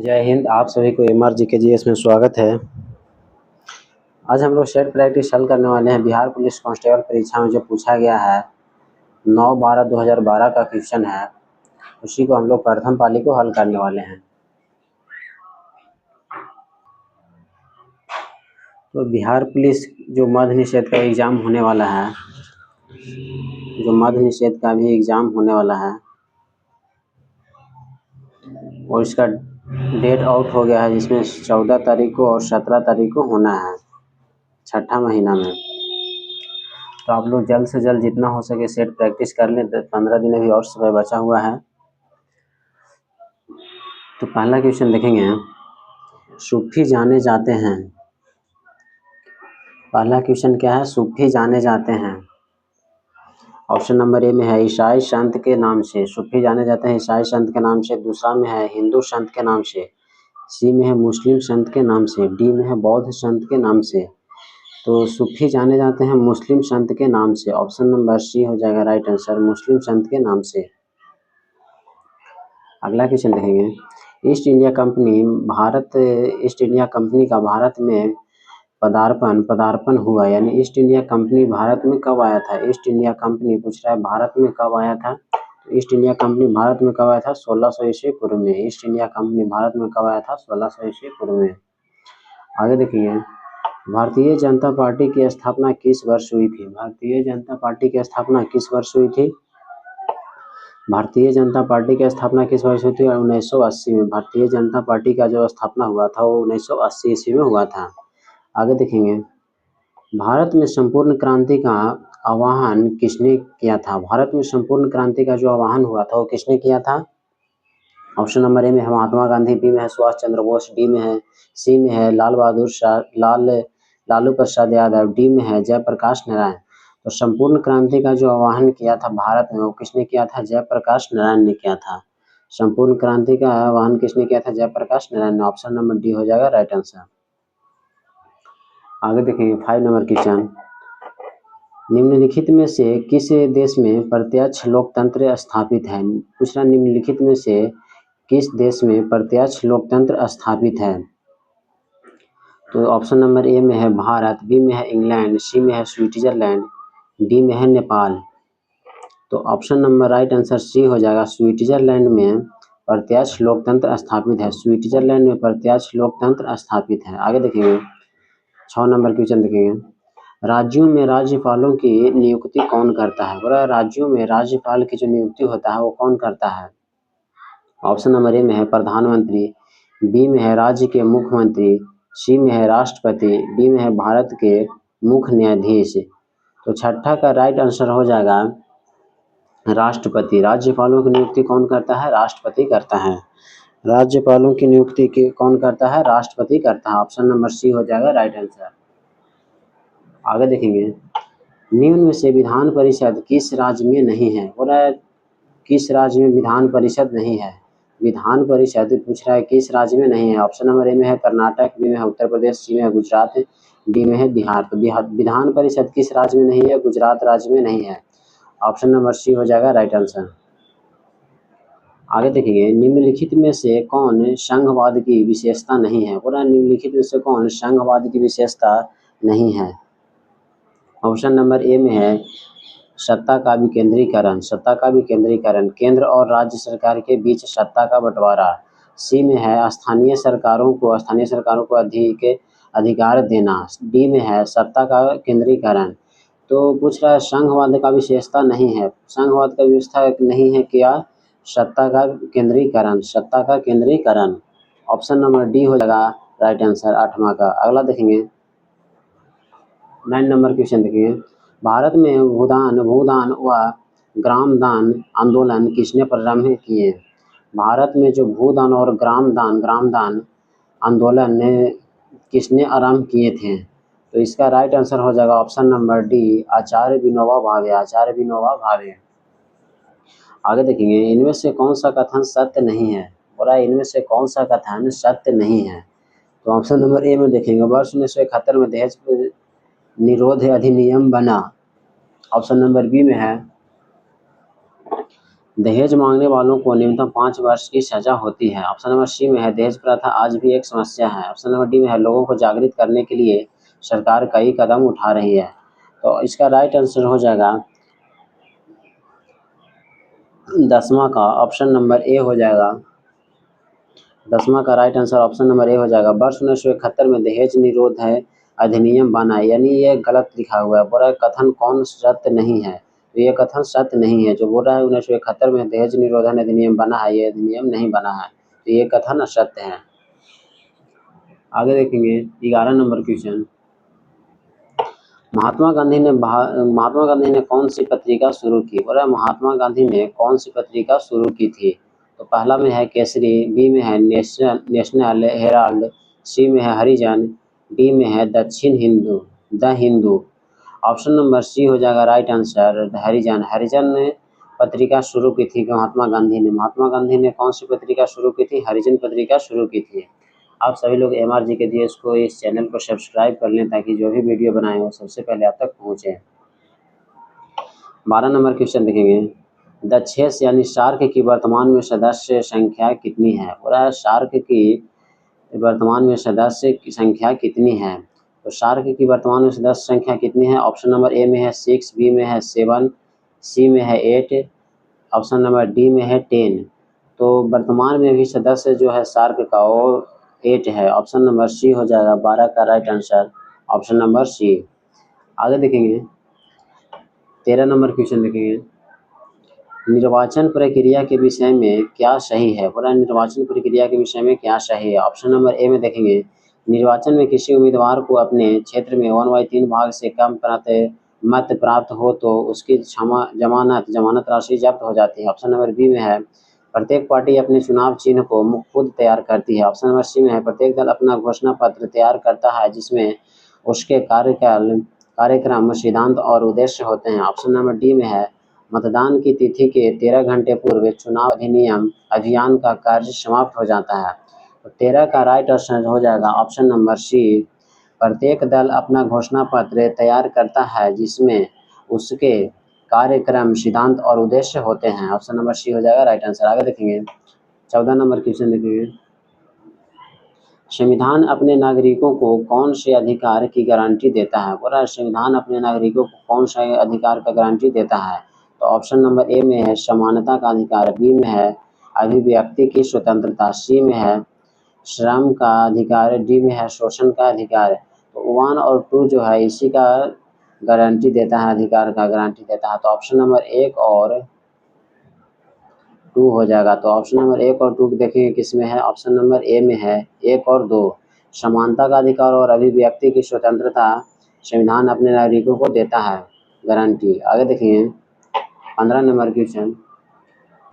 जय हिंद। आप सभी को MRGKGS में स्वागत है। आज हम लोग सेट प्रैक्टिस हल करने वाले हैं। बिहार पुलिस कांस्टेबल परीक्षा में जो पूछा गया है 9/12/2012 का क्वेश्चन है, उसी को हम लोग प्रथम पाली को हल करने वाले हैं। तो बिहार पुलिस जो मद्य निषेध का एग्जाम होने वाला है, भी एग्जाम होने वाला है और इसका डेट आउट हो गया है, जिसमें 14 तारीख को और 17 तारीख को होना है, छठा महीना में। तो आप लोग जल्द से जल्द जितना हो सके सेट प्रैक्टिस कर लें। 15 दिन अभी और समय बचा हुआ है। तो पहला क्वेश्चन देखेंगे, सूफी जाने जाते हैं। पहला क्वेश्चन क्या है? सूफी जाने जाते हैं। ऑप्शन नंबर ए में है ईसाई संत के नाम से। सूफी जाने जाते हैं ईसाई संत के नाम से। दूसरा में है हिंदू संत के नाम से। सी में है मुस्लिम संत के नाम से। डी में है बौद्ध संत के नाम से। तो सूफी जाने जाते हैं मुस्लिम संत के नाम से। ऑप्शन नंबर सी हो जाएगा राइट आंसर, मुस्लिम संत के नाम से। अगला क्वेश्चन देखेंगे, ईस्ट इंडिया कंपनी का भारत में पदार्पण हुआ, यानी ईस्ट इंडिया कंपनी भारत में कब आया था? ईस्ट इंडिया कंपनी पूछ रहा है भारत में कब आया था। तो ईस्ट इंडिया कंपनी भारत में कब आया था? 1600 ईस्वी पूर्व में। ईस्ट इंडिया कंपनी भारत में कब आया था? 1600 ईस्वी पूर्व में। आगे देखिए, भारतीय जनता पार्टी की स्थापना किस वर्ष हुई थी? भारतीय जनता पार्टी की स्थापना किस वर्ष हुई थी? भारतीय जनता पार्टी की स्थापना किस वर्ष हुई थी? 1980 में। भारतीय जनता पार्टी का जो स्थापना हुआ था वो 1980 ईस्वी में हुआ था। आगे देखेंगे, भारत में संपूर्ण क्रांति का आह्वान किसने किया था? भारत में संपूर्ण क्रांति का जो आह्वान हुआ था वो किसने किया था? ऑप्शन नंबर ए में है महात्मा गांधी, बी में है सुभाष चंद्र बोस, सी में है लालू प्रसाद यादव, डी में है जयप्रकाश नारायण। तो संपूर्ण क्रांति का जो आह्वान किया था भारत में वो किसने किया था? जयप्रकाश नारायण ने किया था। संपूर्ण क्रांति का आह्वान किसने किया था? जयप्रकाश नारायण ने। ऑप्शन नंबर डी हो जाएगा राइट आंसर। आगे देखेंगे 5 नंबर क्वेश्चन, निम्नलिखित में से किस देश में प्रत्यक्ष लोकतंत्र स्थापित है? पूछ रहा निम्नलिखित में से किस देश में प्रत्यक्ष लोकतंत्र स्थापित है? तो ऑप्शन नंबर ए में है भारत, बी में है इंग्लैंड, सी में है स्विट्जरलैंड, डी में है नेपाल। तो option number right answer C हो जाएगा, स्विट्जरलैंड में प्रत्यक्ष लोकतंत्र स्थापित है। स्विट्जरलैंड में प्रत्यक्ष लोकतंत्र स्थापित है। आगे देखेंगे 6 नंबर क्वेश्चन देखेंगे, राज्यों में राज्यपालों की नियुक्ति कौन करता है? बोला राज्यों में राज्यपाल की जो नियुक्ति होता है वो कौन करता है? ऑप्शन नंबर ए में है प्रधानमंत्री, बी में है राज्य के मुख्यमंत्री, सी में है राष्ट्रपति, डी में है भारत के मुख्य न्यायाधीश। तो छठा का राइट आंसर हो जाएगा राष्ट्रपति। राज्यपालों की नियुक्ति कौन करता है? राष्ट्रपति करता है। राज्यपालों की नियुक्ति कौन करता है? राष्ट्रपति करता है। ऑप्शन नंबर सी हो जाएगा राइट आंसर। आगे देखेंगे, निम्न में से विधान परिषद किस राज्य में नहीं है? बोला है किस राज्य में विधान परिषद नहीं है? विधान परिषद पूछ रहा है किस राज्य में नहीं है। ऑप्शन नंबर ए में है कर्नाटक, बी में है उत्तर प्रदेश, सी में है गुजरात, डी में है बिहार। तो विधान परिषद किस राज्य में नहीं है? गुजरात राज्य में नहीं है। ऑप्शन नंबर सी हो जाएगा राइट आंसर। आगे देखिए, निम्नलिखित में से कौन संघवाद की विशेषता नहीं है? बोला निम्नलिखित में से कौन संघवाद की विशेषता नहीं है? ऑप्शन नंबर ए में है सत्ता का विकेंद्रीकरण, केंद्र और राज्य सरकार के बीच सत्ता का बंटवारा। सी में है स्थानीय सरकारों को अधिक अधिकार देना। डी में है सत्ता का केंद्रीकरण। तो पूछ रहा है संघवाद का विशेषता नहीं है। संघवाद का व्यवस्था नहीं है क्या? सत्ता का केंद्रीकरण। ऑप्शन नंबर डी हो जाएगा राइट आंसर 8वां का। अगला देखेंगे 9 नंबर क्वेश्चन देखिए, भारत में भूदान व ग्रामदान आंदोलन किसने प्रारंभ किए? भारत में जो भूदान और ग्रामदान आंदोलन किसने आरंभ किए थे? तो इसका राइट आंसर हो जाएगा ऑप्शन नंबर डी, आचार्य विनोबा भावे। आगे देखेंगे, इनमें से कौन सा कथन सत्य नहीं है? बोला इनमें से कौन सा कथन सत्य नहीं है? तो ऑप्शन नंबर ए में देखेंगे, वर्ष 1971 में दहेज निरोध अधिनियम बना। ऑप्शन नंबर बी में है दहेज मांगने वालों को न्यूनतम 5 वर्ष की सजा होती है। ऑप्शन नंबर सी में है दहेज प्रथा आज भी एक समस्या है। ऑप्शन नंबर डी में है लोगों को जागृत करने के लिए सरकार कई कदम उठा रही है। तो इसका राइट आंसर हो जाएगा 10वां का ऑप्शन नंबर ए हो जाएगा। 10वां का right answer option number A हो जाएगा। वर्ष 1971 में दहेज निरोध है अधिनियम बना, यानी ये गलत लिखा हुआ है। बोल रहा है कथन कौन सत्य नहीं है, तो ये कथन सत्य नहीं है। जो बोल रहा है 1971 में दहेज निरोधन अधिनियम बना है, ये अधिनियम नहीं बना है, तो ये कथन असत्य है। आगे देखेंगे 11 नंबर क्वेश्चन। महात्मा गांधी ने कौन सी पत्रिका शुरू की? बोल रहा है महात्मा गांधी ने कौन सी पत्रिका शुरू की थी? तो पहला में है केसरी, बी में है नेशनल हेराल्ड, सी में है हरिजन, डी में है दक्षिण Hindu the Hindu. Option number C हो जाएगा राइट आंसर हरिजन। हरिजन ने पत्रिका शुरू की थी महात्मा गांधी ने। महात्मा गांधी ने कौन सी पत्रिका शुरू की थी? हरिजन पत्रिका शुरू की थी। आप सभी लोग MRG के दिए इसको इस चैनल को सब्सक्राइब कर लें ताकि जो भी वीडियो बनाए हो सबसे पहले आप तक पहुँचे। 12 नंबर क्वेश्चन देखेंगे। द चेस यानी शार्क की वर्तमान में सदस्य संख्या कितनी है? बोला शार्क की वर्तमान में सदस्य की संख्या कितनी है? तो शार्क की वर्तमान में सदस्य संख्या कितनी है? ऑप्शन नंबर ए में है 6, बी में है 7, सी में है 8, ऑप्शन नंबर डी में है 10। तो वर्तमान में भी सदस्य जो है शार्क का वो 8 है। ऑप्शन नंबर सी हो जाएगा 12 का right answer option number C. आगे देखेंगे 13 नंबर क्वेश्चन देखेंगे। निर्वाचन प्रक्रिया के विषय में क्या सही है? बोला निर्वाचन प्रक्रिया के विषय में क्या सही है? ऑप्शन नंबर ए में देखेंगे निर्वाचन में किसी उम्मीदवार को अपने क्षेत्र में 1/3 भाग से कम मत प्राप्त हो तो उसकी जमानत राशि जब्त हो जाती है। ऑप्शन नंबर बी में है प्रत्येक पार्टी अपने चुनाव चिन्ह को खुद तैयार करती है। ऑप्शन नंबर सी में है प्रत्येक दल अपना घोषणा पत्र तैयार करता है जिसमें उसके कार्यक्रम सिद्धांत और उद्देश्य होते हैं। ऑप्शन नंबर डी में है मतदान की तिथि के 13 घंटे पूर्व चुनाव अधिनियम अभियान का कार्य समाप्त हो जाता है। तो 13 का राइट आंसर हो जाएगा ऑप्शन नंबर सी। प्रत्येक दल अपना घोषणा पत्र तैयार करता है जिसमें उसके कार्यक्रम सिद्धांत और उद्देश्य होते हैं। ऑप्शन नंबर सी हो जाएगा राइट आंसर। आगे देखेंगे 14 नंबर क्वेश्चन देखेंगे। संविधान अपने नागरिकों को कौन से अधिकार की गारंटी देता है? बोला है संविधान अपने नागरिकों को कौन सा अधिकार का गारंटी देता है? तो ऑप्शन नंबर ए में है समानता का अधिकार, बी में है अभिव्यक्ति की स्वतंत्रता, सी में है श्रम का अधिकार, डी में है शोषण का अधिकार। तो 1 और 2 जो है इसी का गारंटी देता है, अधिकार का गारंटी देता है। तो ऑप्शन नंबर 1 और 2 हो जाएगा। तो ऑप्शन नंबर 1 और 2 देखेंगे किस में है? ऑप्शन नंबर ए में है 1 और 2। समानता का अधिकार और अभिव्यक्ति की स्वतंत्रता संविधान अपने नागरिकों को देता है गारंटी। आगे देखिए 15 नंबर क्वेश्चन।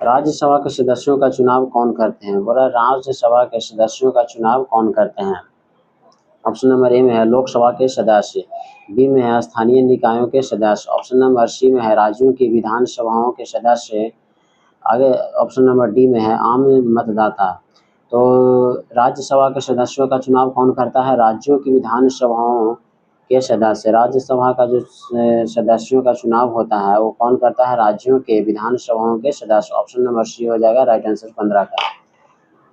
राज्यसभा के सदस्यों का चुनाव कौन करते हैं? बोला राज्यसभा के सदस्यों का चुनाव कौन करते हैं? ऑप्शन नंबर ए में है लोकसभा के सदस्य, बी में है स्थानीय निकायों के सदस्य, ऑप्शन नंबर सी में है राज्यों की विधानसभाओं के सदस्य, आगे ऑप्शन नंबर डी में है आम मतदाता। तो राज्यसभा के सदस्यों का चुनाव कौन करता है? राज्यों की विधानसभाओं के सदस्य। राज्यसभा का जो सदस्यों का चुनाव होता है वो कौन करता है? राज्यों के विधानसभाओं के सदस्य। ऑप्शन नंबर सी हो जाएगा राइट आंसर 15 का।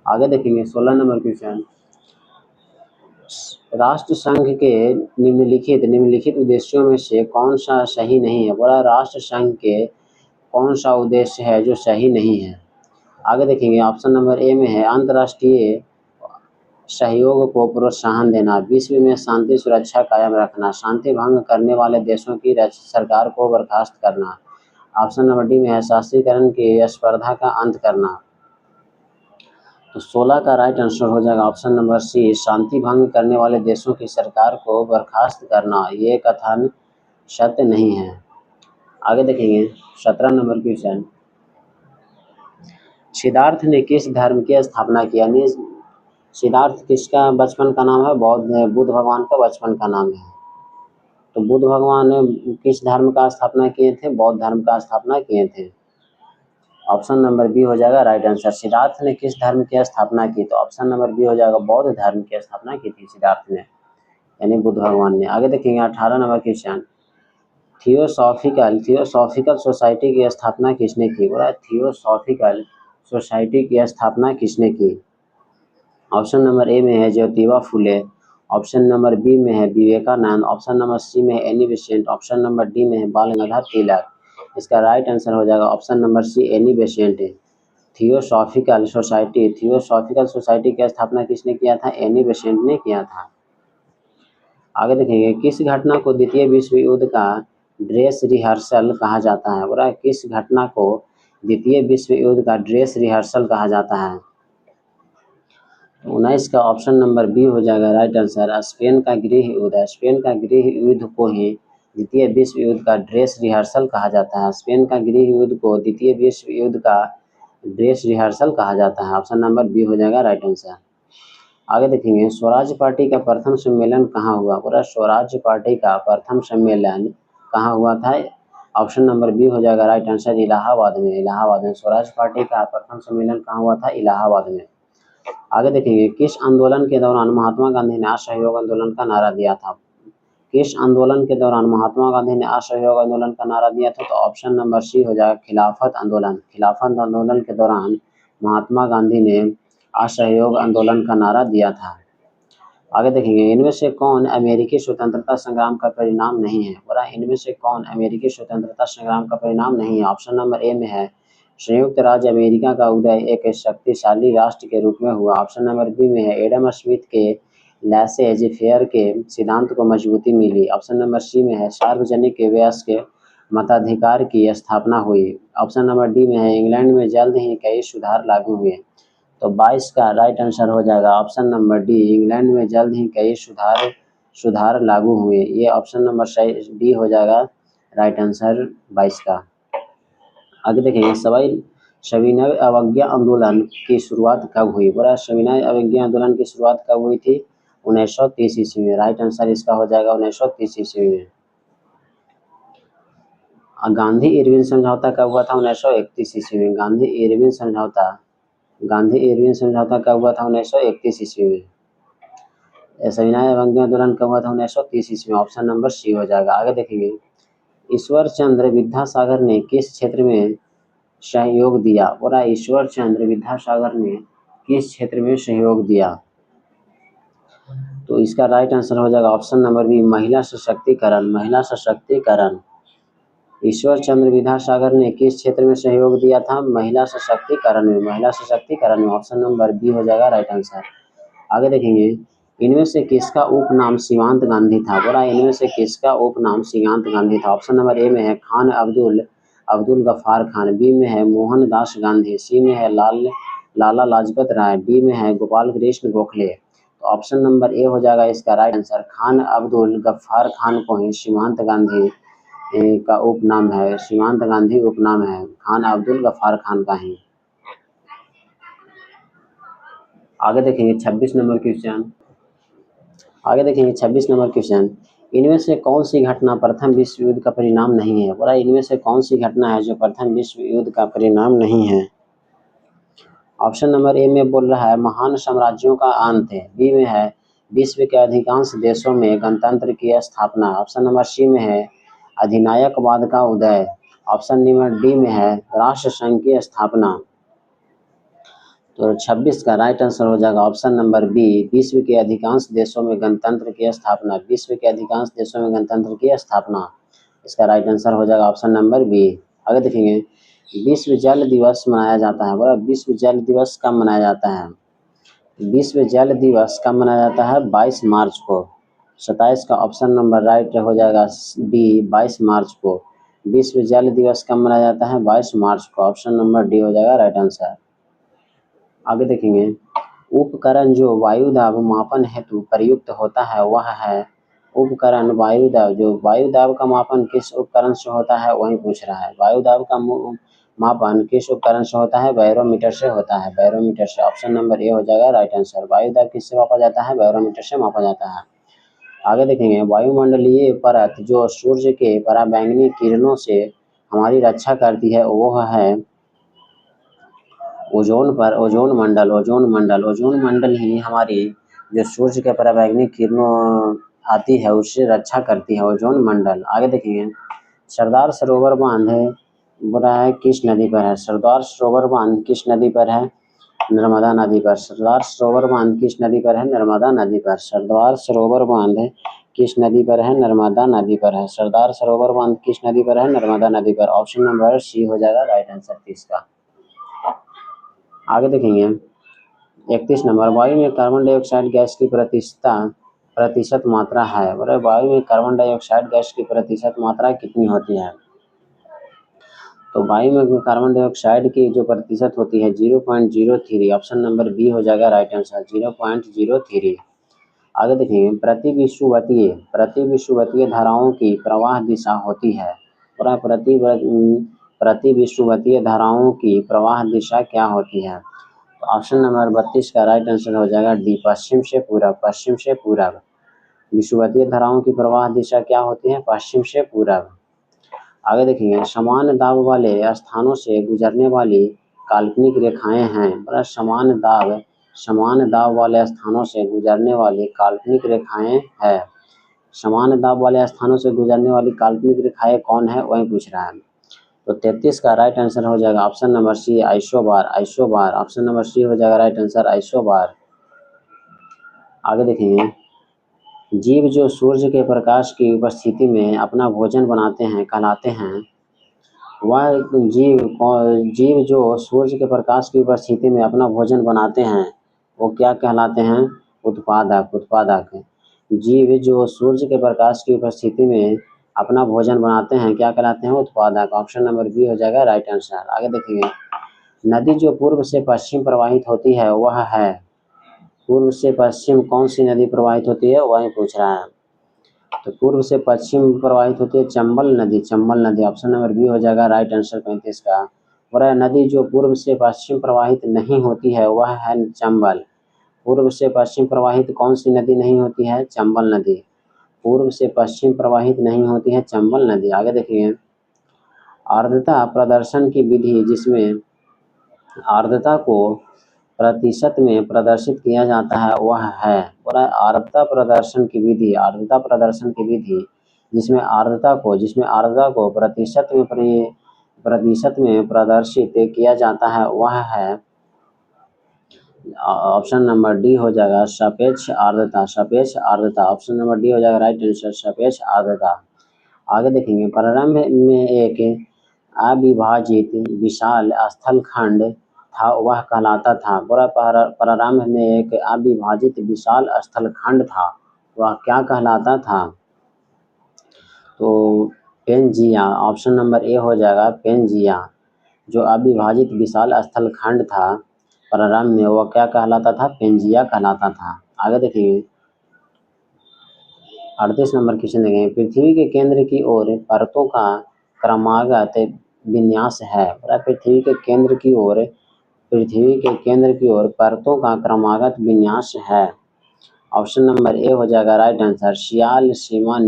आगे देखेंगे 16 नंबर क्वेश्चन। राष्ट्र संघ के निम्नलिखित उद्देश्यों में से कौन सा सही नहीं है? बोला राष्ट्र संघ के कौन सा उद्देश्य है जो सही नहीं है? आगे देखेंगे ऑप्शन नंबर ए में है अंतर्राष्ट्रीय सहयोग को प्रोत्साहन देना, विश्व में शांति सुरक्षा कायम रखना, शांति भंग करने वाले देशों की सरकार को बर्खास्त करना। ऑप्शन नंबर डी में है शास्त्रीकरण की स्पर्धा का अंत करना। तो 16 का राइट आंसर हो जाएगा ऑप्शन नंबर सी शांति भंग करने वाले देशों की सरकार को बर्खास्त करना। ये कथन सत्य नहीं है। आगे देखेंगे 17 नंबर क्वेश्चन। सिद्धार्थ ने किस धर्म की स्थापना की? यानी सिद्धार्थ किसका बचपन का नाम है? बुद्ध भगवान का बचपन का नाम है। तो बुद्ध भगवान ने किस धर्म का स्थापना किए थे? बौद्ध धर्म का स्थापना किए थे। ऑप्शन नंबर बी हो जाएगा राइट आंसर। सिद्धार्थ ने किस धर्म की स्थापना की? तो ऑप्शन नंबर बी हो जाएगा बौद्ध धर्म की स्थापना की थी सिद्धार्थ ने, यानी बुद्ध भगवान ने। आगे देखेंगे 18 नंबर क्वेश्चन। थियोसॉफिकल सोसाइटी की स्थापना किसने की? बोला थियोसॉफिकल सोसाइटी की स्थापना किसने की? ऑप्शन नंबर ए में है Jyotiba Phule, option number B में है विवेकानंद, ऑप्शन नंबर सी में है Annie Besant, option number D में है बाल गंगाधर तिलक। इसका राइट आंसर हो जाएगा option number see Annie Besant. Theosophical society की स्थापना किसने किया था? एनी बेसेंट ने किया था। आगे देखेंगे किस घटना को द्वितीय विश्व युद्ध का ड्रेस रिहर्सल कहा जाता है? बोला किस घटना को द्वितीय विश्व युद्ध का ड्रेस रिहर्सल कहा जाता है? 19 का ऑप्शन नंबर बी हो जाएगा राइट आंसर। स्पेन का गृह युद्ध है। स्पेन का गृह युद्ध को ही द्वितीय विश्व युद्ध का ड्रेस रिहर्सल कहा जाता है। स्पेन का गृह युद्ध को द्वितीय विश्व युद्ध का ड्रेस रिहर्सल कहा जाता है। ऑप्शन नंबर बी हो जाएगा राइट आंसर। आगे देखेंगे स्वराज पार्टी का प्रथम सम्मेलन कहाँ हुआ? पूरा स्वराज पार्टी का प्रथम सम्मेलन कहाँ हुआ था? ऑप्शन नंबर बी हो जाएगा राइट आंसर इलाहाबाद में। इलाहाबाद में स्वराज पार्टी का प्रथम सम्मेलन कहाँ हुआ था? इलाहाबाद में। आगे देखेंगे किस आंदोलन के दौरान महात्मा गांधी ने असहयोग आंदोलन का नारा दिया था? किस आंदोलन के दौरान महात्मा गांधी ने असहयोग आंदोलन का नारा दिया था? तो ऑप्शन नंबर सी हो जाएगा खिलाफत आंदोलन। खिलाफत आंदोलन के दौरान महात्मा गांधी ने असहयोग आंदोलन का नारा दिया था। आगे देखेंगे इनमें से कौन अमेरिकी स्वतंत्रता संग्राम का परिणाम नहीं है? बोला इनमें से कौन अमेरिकी स्वतंत्रता संग्राम का परिणाम नहीं है? ऑप्शन नंबर ए में है संयुक्त राज्य अमेरिका का उदय एक शक्तिशाली राष्ट्र के रूप में हुआ। ऑप्शन नंबर बी में है एडम स्मिथ के लैसेज फेयर के सिद्धांत को मजबूती मिली। ऑप्शन नंबर सी में है सार्वजनिक वयस्क मताधिकार की स्थापना हुई। ऑप्शन नंबर डी में है इंग्लैंड में जल्द ही कई सुधार लागू हुए। तो 22 का राइट आंसर हो जाएगा ऑप्शन नंबर डी इंग्लैंड में जल्द ही कई सुधार लागू हुए। ये ऑप्शन नंबर डी हो जाएगा राइट आंसर 22 का। आगे देखेंगे सविनय अवज्ञा आंदोलन की शुरुआत कब हुई? बोला सविनय अवज्ञा आंदोलन की शुरुआत कब हुई थी? 1930 ईस्वी में। राइट आंसर इसका हो जाएगा 1930 ईस्वी में। गांधी इरविन समझौता कब हुआ था? 1931 ईस्वी में। गांधी इरविन समझौता कब हुआ था? 1931 ईस्वी में। सविनय अवज्ञा आंदोलन कब हुआ था? 1930 ईस्वी में। ऑप्शन नंबर सी हो जाएगा। आगे देखेंगे ईश्वर चंद्र विद्यासागर ने किस क्षेत्र में सहयोग दिया? बोला ईश्वर चंद्र विद्यासागर ने किस क्षेत्र में सहयोग दिया? तो इसका राइट आंसर हो जाएगा ऑप्शन नंबर बी महिला सशक्तिकरण। महिला सशक्तिकरण। ईश्वर चंद्र विद्यासागर ने किस क्षेत्र में सहयोग दिया था? महिला सशक्तिकरण में। महिला सशक्तिकरण में। ऑप्शन नंबर बी हो जाएगा राइट आंसर। आगे देखेंगे इनमें से किसका उपनाम सीमांत गांधी था? बोला इनमें से किसका उपनाम सीमांत गांधी था? ऑप्शन नंबर ए में है खान अब्दुल गफ्फार खान, बी में है मोहनदास गांधी, सी में है लाला लाजपत राय, डी में है गोपाल कृष्ण गोखले। तो ऑप्शन नंबर ए हो जाएगा इसका राइट आंसर। खान अब्दुल गफ्फार खान को ही सीमांत गांधी का उपनाम है। सीमांत गांधी उपनाम है खान अब्दुल गफ्फार खान का ही। आगे देखेंगे 26 नंबर क्वेश्चन। आगे देखेंगे 26 नंबर क्वेश्चन इनमें से कौन सी घटना प्रथम विश्व युद्ध का परिणाम नहीं है? बोला इनमें से कौन सी घटना है जो प्रथम विश्व युद्ध का परिणाम नहीं है? ऑप्शन नंबर ए में बोल रहा है महान साम्राज्यों का अंत है, बी में है विश्व के अधिकांश देशों में गणतंत्र की स्थापना, ऑप्शन नंबर सी में है अधिनायकवाद का उदय, ऑप्शन नंबर डी में है राष्ट्र संघ की स्थापना। तो 26 का राइट आंसर हो जाएगा ऑप्शन नंबर बी विश्व के अधिकांश देशों में गणतंत्र की स्थापना। विश्व के अधिकांश देशों में गणतंत्र की स्थापना। इसका राइट आंसर हो जाएगा ऑप्शन नंबर बी। आगे देखेंगे विश्व जल दिवस मनाया जाता है। बोला विश्व जल दिवस कब मनाया जाता है? विश्व जल दिवस कब मनाया जाता है? 22 मार्च को। 27 का ऑप्शन नंबर राइट हो जाएगा बी 22 मार्च को। विश्व जल दिवस कब मनाया जाता है? 22 मार्च को। ऑप्शन नंबर डी हो जाएगा राइट आंसर। आगे देखेंगे उपकरण जो वायु दाब मापन हेतु प्रयुक्त होता है वह है उपकरण वायु दाब। जो वायु दाब का मापन किस उपकरण से होता है वही पूछ रहा है। वायु दाब का मापन किस उपकरण से होता है? बैरोमीटर से होता है। बैरोमीटर से। ऑप्शन नंबर ए हो जाएगा राइट आंसर। वायु दाब किससे मापा जाता है? बैरोमीटर से मापा जाता है। आगे देखेंगे वायुमंडलीय परत जो सूर्य के पराबैंगनी किरणों से हमारी रक्षा करती है वह है ओजोन मंडल ही हमारी जो सूर्य के पराबैंगनी किरणों आती है उससे रक्षा करती है। ओजोन मंडल। आगे देखेंगे सरदार सरोवर बांध बोला है किस नदी पर है? सरदार सरोवर बांध किस नदी पर है? नर्मदा नदी पर। सरदार सरोवर बांध किस नदी पर है? नर्मदा नदी पर। सरदार सरोवर बांध किस नदी पर है? नर्मदा नदी पर है। सरदार सरोवर बांध किस नदी पर है? नर्मदा नदी पर। ऑप्शन नंबर सी हो जाएगा राइट आंसर 30 का। आगे देखेंगे 31 नंबर, वायु में कार्बन डाइऑक्साइड गैस की प्रतिशत मात्रा है। बोले वायु में कार्बन डाइऑक्साइड गैस की प्रतिशत मात्रा कितनी होती है? तो वायु में कार्बन डाइऑक्साइड की जो प्रतिशत होती है 0.03। ऑप्शन नंबर बी हो जाएगा राइट आंसर 0.03। आगे देखेंगे प्रति विषुवतीय धाराओं की प्रवाह दिशा होती है। पूरा प्रति विषुवतीय धाराओं की प्रवाह दिशा क्या होती है? तो ऑप्शन नंबर 32 का राइट आंसर हो जाएगा डी, पश्चिम से पूरब। पश्चिम से पूरब विषुवतीय धाराओं की प्रवाह दिशा क्या होती है? पश्चिम से पूरब। आगे देखेंगे समान दाब वाले स्थानों से गुजरने वाली काल्पनिक रेखाएं हैं। बड़ा समान दाब वाले स्थानों से गुजरने वाली काल्पनिक रेखाएं है। समान दाब वाले स्थानों से गुजरने वाली काल्पनिक रेखाएं कौन है, वही पूछ रहा है। तो 33 का राइट आंसर हो जाएगा option number C, isobar. Option number C हो जाएगा राइट आंसर आइसोबार। आगे देखेंगे जीव जो सूर्य के प्रकाश की उपस्थिति में अपना भोजन बनाते हैं कहलाते हैं। वह जीव जो सूर्य के प्रकाश की उपस्थिति में अपना भोजन बनाते हैं वो क्या कहलाते हैं? उत्पादक। जीव जो सूर्य के प्रकाश की उपस्थिति में अपना भोजन बनाते हैं क्या कहलाते हैं? उत्पादक। ऑप्शन नंबर बी हो जाएगा राइट आंसर। आगे देखिए नदी जो पूर्व से पश्चिम प्रवाहित होती है वह है। पूर्व से पश्चिम कौन सी नदी प्रवाहित होती है, वही पूछ रहा है। तो पूर्व से पश्चिम प्रवाहित होती है चंबल नदी। ऑप्शन नंबर बी हो जाएगा राइट आंसर 35 का। और नदी जो पूर्व से पश्चिम प्रवाहित नहीं होती है वह है चंबल। पूर्व से पश्चिम प्रवाहित कौन सी नदी नहीं होती है? चंबल नदी। पूर्व से पश्चिम प्रवाहित नहीं होती है चंबल नदी। आगे देखिए आर्द्रता प्रदर्शन की विधि जिसमें आर्द्रता को प्रतिशत में प्रदर्शित किया जाता है वह है। पूरा आर्द्रता प्रदर्शन की विधि जिसमें आर्द्रता को प्रतिशत में प्रदर्शित किया जाता है वह है। ऑप्शन नंबर डी हो जाएगा सापेक्ष आर्द्रता। ऑप्शन नंबर डी हो जाएगा राइट आंसर सापेक्ष आर्द्रता। आगे देखेंगे प्रारंभ में एक अविभाजित विशाल स्थलखंड था वह कहलाता था। पूरा प्रारंभ में एक अविभाजित विशाल स्थलखंड था वह क्या कहलाता था? तो पेंजिया। ऑप्शन नंबर ए हो जाएगा पेंजिया। जो अविभाजित विशाल स्थलखंड था प्रारंभ में वो क्या कहलाता था? पेंजिया कहलाता था। आगे देखिए 38 नंबर क्वेश्चन देखेंगे पृथ्वी के केंद्र की ओर परतों का क्रमागत विन्यास है। पृथ्वी के केंद्र की ओर परतों का क्रमागत विन्यास है। ऑप्शन नंबर ए हो जाएगा राइट आंसर सियाल सीमा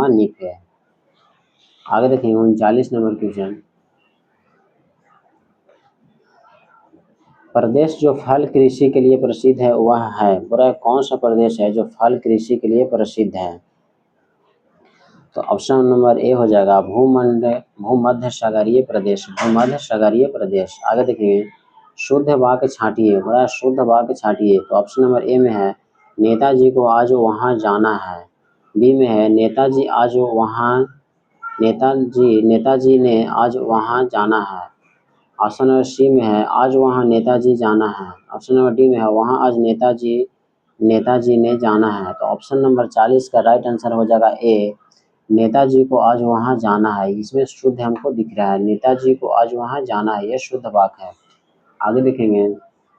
निफे। आगे देखेंगे 39 नंबर क्वेश्चन प्रदेश जो फल कृषि के लिए प्रसिद्ध है वह है। पूरा कौन सा प्रदेश है जो फल कृषि के लिए प्रसिद्ध है? तो ऑप्शन नंबर ए हो जाएगा भूमध्य सागरीय प्रदेश। आगे देखिए शुद्ध वाक्य छांटिए। तो ऑप्शन नंबर ए में है नेताजी को आज वहां जाना है। बी में है नेताजी ने आज वहां जाना है। ऑप्शन नंबर सी में है आज वहां नेताजी जाना है। ऑप्शन नंबर डी में है वहां आज नेताजी ने जाना है। तो ऑप्शन नंबर 40 का राइट आंसर हो जाएगा ए, नेताजी को आज वहां जाना है। इसमें शुद्ध हमको दिख रहा है नेताजी को आज वहां जाना है, यह शुद्ध वाक्य है। आगे देखेंगे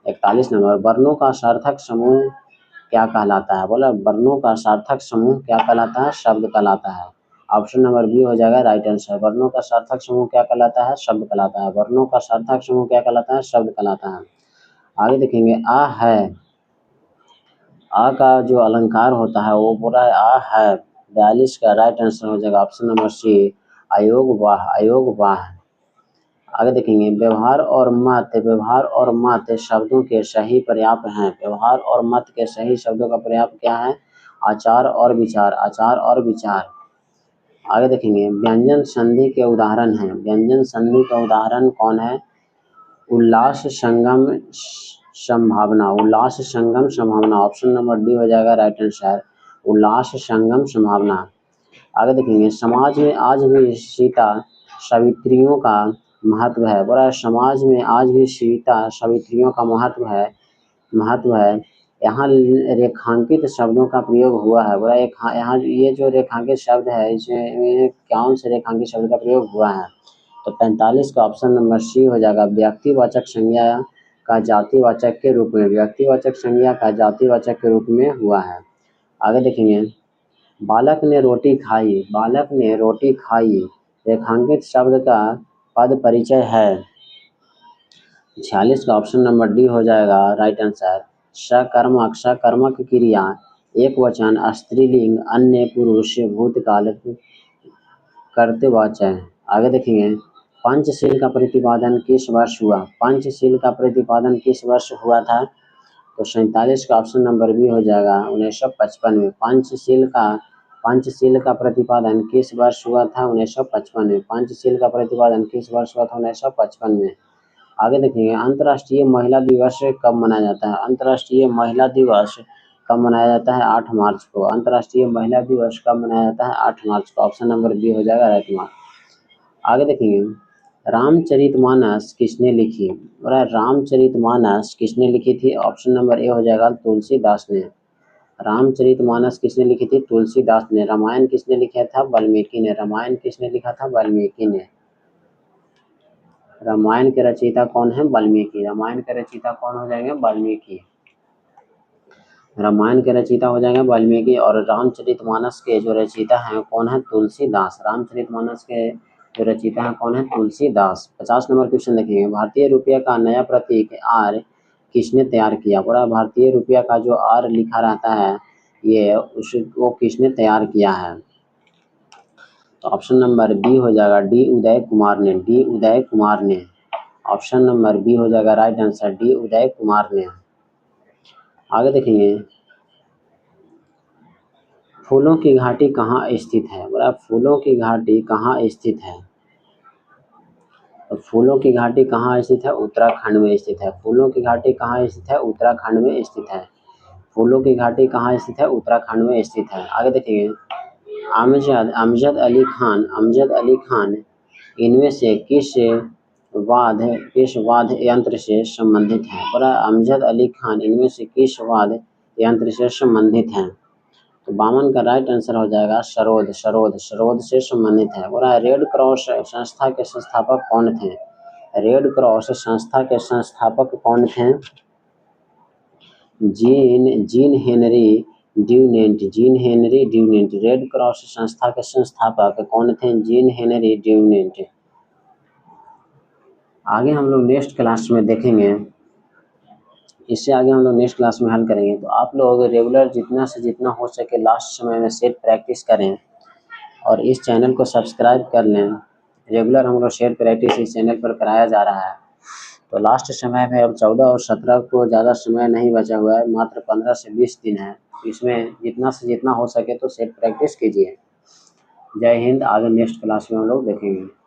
41 नंबर वर्णों का सार्थक समूह क्या कहलाता है? बोला वर्णों का सार्थक समूह क्या कहलाता है? शब्द कहलाता है। ऑप्शन नंबर बी हो जाएगा राइट आंसर। वर्णों का सार्थक समूह क्या कहलाता है? शब्द कहलाता है। वर्णों का सार्थक समूह क्या कहलाता है? शब्द कहलाता है। आगे देखेंगे आ है। आ का जो अलंकार होता है वो पूरा आ है। 42 का राइट आंसर हो जाएगा ऑप्शन नंबर सी अयोग वाह। आगे देखेंगे व्यवहार और मत शब्दों के सही पर्याप्त हैं। व्यवहार और मत के सही शब्दों का पर्याप्त क्या है? आचार और विचार। आगे देखेंगे व्यंजन संधि के उदाहरण हैं। व्यंजन संधि का उदाहरण कौन है? उल्लास संगम संभावना। उल्लास संगम संभावना, ऑप्शन नंबर डी हो जाएगा राइट आंसर, उल्लास संगम संभावना। आगे देखेंगे समाज में आज भी सीता सावित्रियों का महत्व है। बोला समाज में आज भी सीता सावित्रियों का महत्व है। यहाँ रेखांकित शब्दों का प्रयोग हुआ है। बोला यहाँ ये जो रेखांकित शब्द है इसमें कौन से रेखांकित शब्द का प्रयोग हुआ है? तो 45 का ऑप्शन नंबर सी हो जाएगा, व्यक्तिवाचक संज्ञा का जातिवाचक के रूप में। व्यक्तिवाचक संज्ञा का जातिवाचक के रूप में हुआ है। आगे देखेंगे बालक ने रोटी खाई। बालक ने रोटी खाई रेखांकित शब्द का पद परिचय है। 46 का ऑप्शन नंबर डी हो जाएगा राइट आंसर, सकर्मक। सकर्मक क्रिया एक वचन स्त्रीलिंग अन्य पुरुष भूतकाल कर्तवाचक। आगे देखेंगे पंचशील का प्रतिपादन किस वर्ष हुआ? पंचशील का प्रतिपादन किस वर्ष हुआ था? तो 47 का ऑप्शन नंबर बी हो जाएगा 1955 में। पंचशील का प्रतिपादन किस वर्ष हुआ था? 1955 में। पंचशील का प्रतिपादन किस वर्ष हुआ था? 1955 में। आगे देखेंगे अंतर्राष्ट्रीय महिला दिवस कब मनाया जाता है? अंतर्राष्ट्रीय महिला दिवस कब मनाया जाता है? 8 मार्च को। अंतर्राष्ट्रीय महिला दिवस कब मनाया जाता है? 8 मार्च को। ऑप्शन नंबर बी हो जाएगा राइट मार्च। आगे देखेंगे रामचरितमानस किसने लिखी? और रामचरितमानस किसने लिखी थी? ऑप्शन नंबर ए हो जाएगा तुलसीदास ने। रामचरितमानस किसने लिखी थी? तुलसीदास ने। रामायण किसने लिखा था? वाल्मीकि ने। रामायण किसने लिखा था? वाल्मीकि ने। रामायण के रचयिता कौन है? वाल्मीकि। रामायण के रचयिता कौन हो जाएंगे? वाल्मीकि। रामायण के रचयिता हो जाएंगे वाल्मीकि और रामचरितमानस के जो रचयिता हैं कौन है? तुलसीदास। रामचरितमानस के जो रचयिता हैं कौन है? तुलसीदास। 50 नंबर क्वेश्चन देखेंगे भारतीय रुपये का नया प्रतीक आर किसने तैयार किया? पूरा भारतीय रुपया का जो आर लिखा रहता है वो किसने तैयार किया है? तो ऑप्शन नंबर बी हो जाएगा डी उदय कुमार ने। डी उदय कुमार ने। ऑप्शन नंबर बी हो जाएगा right answer, D Uday Kumar ने। आगे देखेंगे फूलों की घाटी कहाँ स्थित है? बोला फूलों की घाटी कहाँ स्थित है? तो फूलों की घाटी कहाँ स्थित है? उत्तराखंड में स्थित है। फूलों की घाटी कहाँ स्थित है? उत्तराखंड में स्थित है। फूलों की घाटी कहाँ स्थित है? उत्तराखंड में स्थित है। आगे देखेंगे अमजद अली खान इनमें से किस वाद्य यंत्र से संबंधित है? बोला अमजद अली खान इनमें से किस वाद्य यंत्र से संबंधित हैं? तो 52 का राइट आंसर हो जाएगा सरोद से संबंधित है। बोला रेड क्रॉस संस्था के संस्थापक कौन थे? रेड क्रॉस संस्था के संस्थापक कौन थे? Gene Henry Dunant. Red cross संस्था के संस्थापक कौन थे? Gene Henry Dunant. आगे हम लोग नेक्स्ट क्लास में देखेंगे, इससे आगे हम लोग नेक्स्ट क्लास में हल करेंगे। तो आप लोग रेगुलर जितना से जितना हो सके लास्ट समय में सेट प्रैक्टिस करें और इस चैनल को सब्सक्राइब कर लें। रेगुलर हम लोग सेट प्रैक्टिस इस चैनल पर कराया जा रहा है। तो लास्ट समय में अब 14 और 17 को ज़्यादा समय नहीं बचा हुआ है, मात्र 15 से 20 दिन है। इसमें जितना से जितना हो सके तो सेट प्रैक्टिस कीजिए। जय हिंद। आगे नेक्स्ट क्लास में हम लोग देखेंगे।